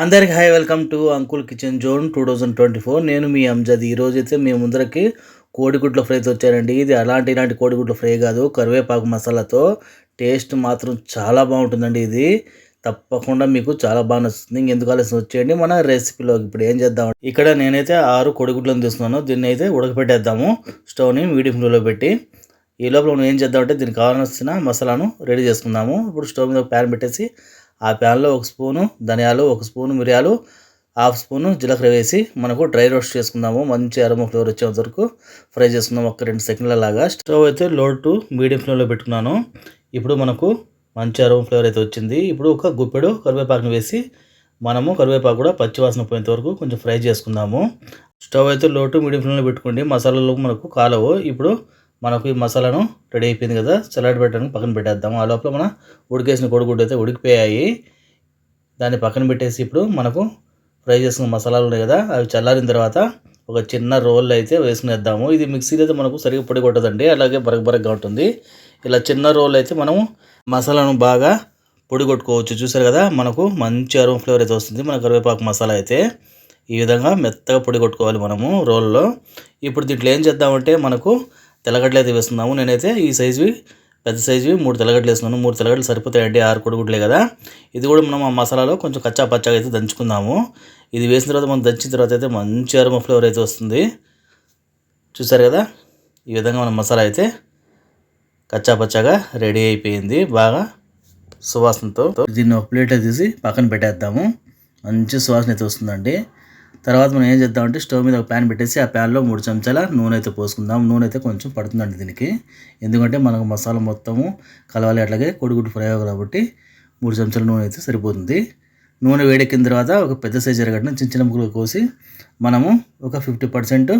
అందరికి hi welcome to uncle kitchen zone 2024. నేను మీ అంజద్. ఈరోజైతే మీ ముందరకి కోడిగుడ్ల ఫ్రైతో వచ్చానండి. ఇది ఇలాంటి కోడిగుడ్ల ఫ్రై కాదు, కరివేపాకు మసాలాతో. టేస్ట్ మాత్రం చాలా బాగుంటుందండి. ఇది తప్పకుండా మీకు చాలా బాగా నచ్చుతుంది. ఇంకెందుకు ఆలస్యం వచ్చేయండి మన రెసిపీలోకి. ఇప్పుడు ఏం చేద్దాం, ఇక్కడ నేనైతే 6 కోడిగుడ్లను తీసుకున్నాను. దీన్ని అయితే ఉడకపెట్టేద్దాము స్టవ్ని మీడియం ఫ్లేమ్లో పెట్టి. ఈ లోపల మనం ఏం చేద్దామంటే దీనికి కావాల్సిన మసాలాను రెడీ చేసుకుందాము. ఇప్పుడు స్టవ్ మీద ప్యాన్ పెట్టేసి ఆ ప్యాన్లో 1 స్పూను ధనియాలు, 1 స్పూను మిరియాలు, 1/2 స్పూను జీలకర్ర వేసి మనకు డ్రై రోస్ట్ చేసుకుందాము. మంచి అరోమా ఫ్లేవర్ వచ్చేంత వరకు ఫ్రై చేసుకుందాం. ఒక 2 సెకండ్ల లాగా. స్టవ్ అయితే లో టు మీడియం ఫ్లేమ్లో పెట్టుకున్నాను. ఇప్పుడు మనకు మంచి అరోమా ఫ్లేవర్ అయితే వచ్చింది. ఇప్పుడు ఒక గుప్పెడు కరివేపాకును వేసి మనము కరివేపాకు కూడా పచ్చివాసన పోయేంత వరకు కొంచెం ఫ్రై చేసుకుందాము. స్టవ్ అయితే లో టు మీడియం ఫ్లేమ్లో పెట్టుకోండి. మసాలాలు మనకు కాలవు. ఇప్పుడు మనకు ఈ మసాలాను రెడీ అయిపోయింది కదా, చల్లారి పెట్టడానికి పక్కన పెట్టేద్దాము. ఆ లోపల మన ఉడికేసిన కోడిగుడ్డు అయితే ఉడికిపోయాయి. దాన్ని పక్కన పెట్టేసి ఇప్పుడు మనకు ఫ్రై చేసుకున్న మసాలాలు ఉన్నాయి కదా, అవి చల్లారిన తర్వాత ఒక చిన్న రోల్ అయితే వేసుకునేద్దాము. ఇది మిక్సీలో అయితే మనకు సరిగ్గా పొడి కొట్టదండి, అలాగే బరగబరగ్గా ఉంటుంది. ఇలా చిన్న రోల్ అయితే మనము మసాలాను బాగా పొడి కొట్టుకోవచ్చు. చూసారు కదా, మనకు మంచి అరోమా ఫ్లేవర్ అయితే వస్తుంది. మన కరివేపాకు మసాలా అయితే ఈ విధంగా మెత్తగా పొడి కొట్టుకోవాలి మనము రోల్లో. ఇప్పుడు దీంట్లో ఏం చేద్దామంటే మనకు తెల్లగడ్డలు అయితే వేస్తున్నాము. నేనైతే ఈ సైజువి పెద్ద సైజువి 3 తెల్లగడ్డలు వేస్తున్నాను. 3 తెల్లగడ్డలు సరిపోతాయండి, 6 కోడిగుడ్లే కదా. ఇది కూడా మనం ఆ మసాలాలో కొంచెం కచ్చా పచ్చాగా అయితే దంచుకుందాము. ఇది వేసిన తర్వాత మనం దంచిన తర్వాత అయితే మంచి అరోమా ఫ్లేవర్ అయితే వస్తుంది. చూసారు కదా, ఈ విధంగా మన మసాలా అయితే కచ్చా పచ్చాగా రెడీ అయిపోయింది బాగా సువాసనతో. దీన్ని ఒక ప్లేట్లో తీసి పక్కన పెట్టేద్దాము. మంచి సువాసన అయితే వస్తుందండి. తర్వాత మనం ఏం చేద్దామంటే స్టవ్ మీద ఒక ప్యాన్ పెట్టేసి ఆ ప్యాన్లో 3 చెంచాల నూనె అయితే పోసుకుందాం. నూనె అయితే కొంచెం పడుతుందండి దీనికి, ఎందుకంటే మనకు మసాలా మొత్తము కలవాలి, అట్లాగే కోడిగుడ్డు ఫ్రై కాబట్టి 3 చెంచాల నూనె అయితే సరిపోతుంది. నూనె వేడెక్కిన తర్వాత ఒక పెద్ద సైజు ఎరగడ్డను చిన్న చిన్న ముక్కలు కోసి మనము ఒక 50%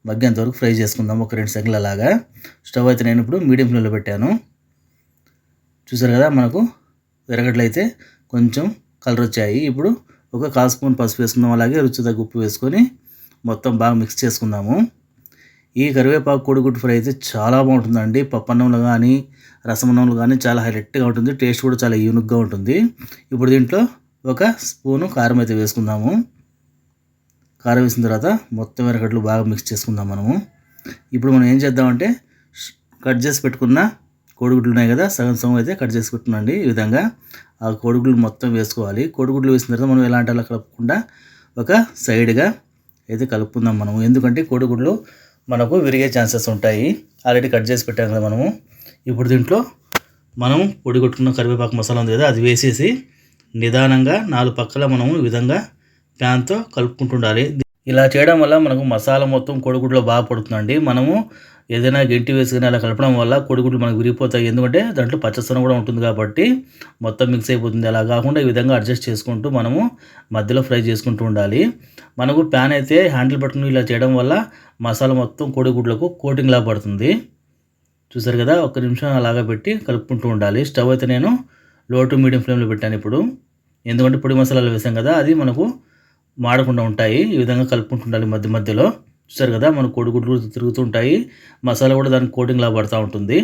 మగ్గేంత వరకు ఫ్రై చేసుకుందాం. ఒక 2 సెకండ్ల లాగా. స్టవ్ అయితే నేను ఇప్పుడు మీడియం ఫ్లేమ్లో పెట్టాను. చూసారు కదా, మనకు ఎరగడ్డలు అయితే కొంచెం కలర్ వచ్చాయి. ఇప్పుడు ఒక 1/4 స్పూన్ పసుపు వేసుకుందాం. అలాగే రుచి తగ్గ ఉప్పు వేసుకొని మొత్తం బాగా మిక్స్ చేసుకుందాము. ఈ కరివేపాకు కోడిగుడ్డు ఫ్రై అయితే చాలా బాగుంటుందండి. పప్పన్నంలో కానీ రసమన్నంలో కానీ చాలా హైలైట్గా ఉంటుంది. టేస్ట్ కూడా చాలా యూనిక్గా ఉంటుంది. ఇప్పుడు దీంట్లో 1 స్పూను కారం అయితే వేసుకుందాము. కారం వేసిన తర్వాత మొత్తం ఎరగడ్డలు బాగా మిక్స్ చేసుకుందాం మనము. ఇప్పుడు మనం ఏం చేద్దామంటే కట్ చేసి పెట్టుకున్న కోడిగుడ్లు ఉన్నాయి కదా, సగం సగం అయితే కట్ చేసి పెట్టుకున్నాండి. ఈ విధంగా ఆ కోడిగుడ్లు మొత్తం వేసుకోవాలి. కోడిగుడ్లు వేసిన తర్వాత మనం ఎలాంటి అలా కలుపుకుండా ఒక సైడ్గా అయితే కలుపుకుందాం మనము, ఎందుకంటే కోడిగుడ్లు మనకు విరిగే ఛాన్సెస్ ఉంటాయి. ఆల్రెడీ కట్ చేసి పెట్టాం కదా మనము. ఇప్పుడు దీంట్లో మనం పొడి కొట్టుకున్న కరివేపాకు మసాలా ఉంది కదా, అది వేసేసి నిదానంగా 4 పక్కల మనము ఈ విధంగా ప్యాన్తో కలుపుకుంటుండాలి. ఇలా చేయడం వల్ల మనకు మసాలా మొత్తం కోడిగుడ్లో బాగా పడుతుందండి. మనము ఏదైనా గెంటి వేసుకుని అలా కలపడం వల్ల కోడిగుడ్లు మనకు విరిగిపోతాయి, ఎందుకంటే దాంట్లో పచ్చసనం కూడా ఉంటుంది కాబట్టి మొత్తం మిక్స్ అయిపోతుంది. అలా కాకుండా ఈ విధంగా అడ్జస్ట్ చేసుకుంటూ మనము మధ్యలో ఫ్రై చేసుకుంటూ ఉండాలి. మనకు ప్యాన్ అయితే హ్యాండిల్ పట్టుకుని ఇలా చేయడం వల్ల మసాలా మొత్తం కోడిగుడ్లకు కోటింగ్లా పడుతుంది. చూసారు కదా, 1 నిమిషం అలాగా పెట్టి కలుపుకుంటూ ఉండాలి. స్టవ్ అయితే నేను లో టు మీడియం ఫ్లేమ్లో పెట్టాను ఇప్పుడు, ఎందుకంటే పొడి మసాలాలు వేసాం కదా, అది మనకు మాడకుండా ఉంటాయి. ఈ విధంగా కలుపుకుంటూ ఉండాలి మధ్య మధ్యలో. చూసారు కదా, మన కోడిగుడ్లు తిరుగుతుంటాయి, మసాలా కూడా దానికి కోటింగ్లా పడుతూ ఉంటుంది.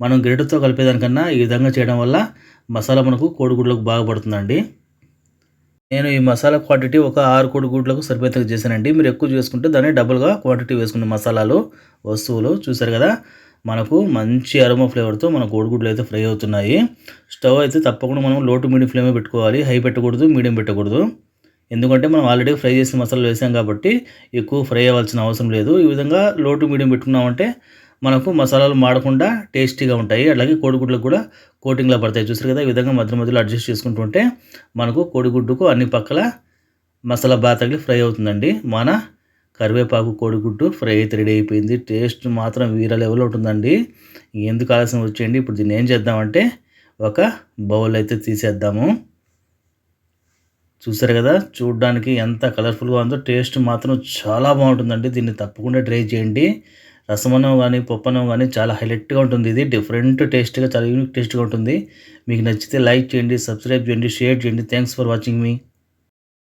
మనం గరిటెతో కలిపేదానికన్నా ఈ విధంగా చేయడం వల్ల మసాలా మనకు కోడిగుడ్లకు బాగా పడుతుందండి. నేను ఈ మసాలా క్వాంటిటీ ఒక 6 కోడిగుడ్లకు సరిపోయేంతగా చేశానండి. మీరు ఎక్కువ చేసుకుంటే దాన్ని డబుల్గా క్వాంటిటీ వేసుకునే మసాలాలు వస్తువులు. చూసారు కదా, మనకు మంచి అరోమా ఫ్లేవర్తో మన కోడిగుడ్లు అయితే ఫ్రై అవుతున్నాయి. స్టవ్ అయితే తప్పకుండా మనం లో టు మీడియం ఫ్లేమే పెట్టుకోవాలి. హై పెట్టకూడదు, మీడియం పెట్టకూడదు, ఎందుకంటే మనం ఆల్రెడీ ఫ్రై చేసిన మసాలాలు వేసాం కాబట్టి ఎక్కువ ఫ్రై అవ్వాల్సిన అవసరం లేదు. ఈ విధంగా లో టు మీడియం పెట్టుకున్నామంటే మనకు మసాలాలు మాడకుండా టేస్టీగా ఉంటాయి, అలాగే కోడిగుడ్లకు కూడా కోటింగ్లా పడతాయి. చూసారు కదా, ఈ విధంగా మధ్య మధ్యలో అడ్జస్ట్ చేసుకుంటుంటే మనకు కోడిగుడ్డుకు అన్ని పక్కల మసాలా బాగా తగిలి ఫ్రై అవుతుందండి. మన కరివేపాకు కోడిగుడ్డు ఫ్రై అయితే రెడీ అయిపోయింది. టేస్ట్ మాత్రం వీర లెవెల్లో ఉంటుందండి. ఎందుకు ఆలస్యం వచ్చేయండి. ఇప్పుడు దీన్ని ఏం చేద్దామంటే ఒక బౌల్ అయితే తీసేద్దాము. చూసారు కదా, చూడడానికి ఎంత కలర్ఫుల్గా ఉందో, టేస్ట్ మాత్రం చాలా బాగుంటుందండి. దీన్ని తప్పకుండా ట్రై చేయండి. రసమన్నం కానీ పప్పన్నం కానీ చాలా హైలైట్గా ఉంటుంది. ఇది డిఫరెంట్ టేస్ట్గా, చాలా యూనిక్ టేస్ట్గా ఉంటుంది. మీకు నచ్చితే లైక్ చేయండి, సబ్స్క్రైబ్ చేయండి, షేర్ చేయండి. Thanks for watching me.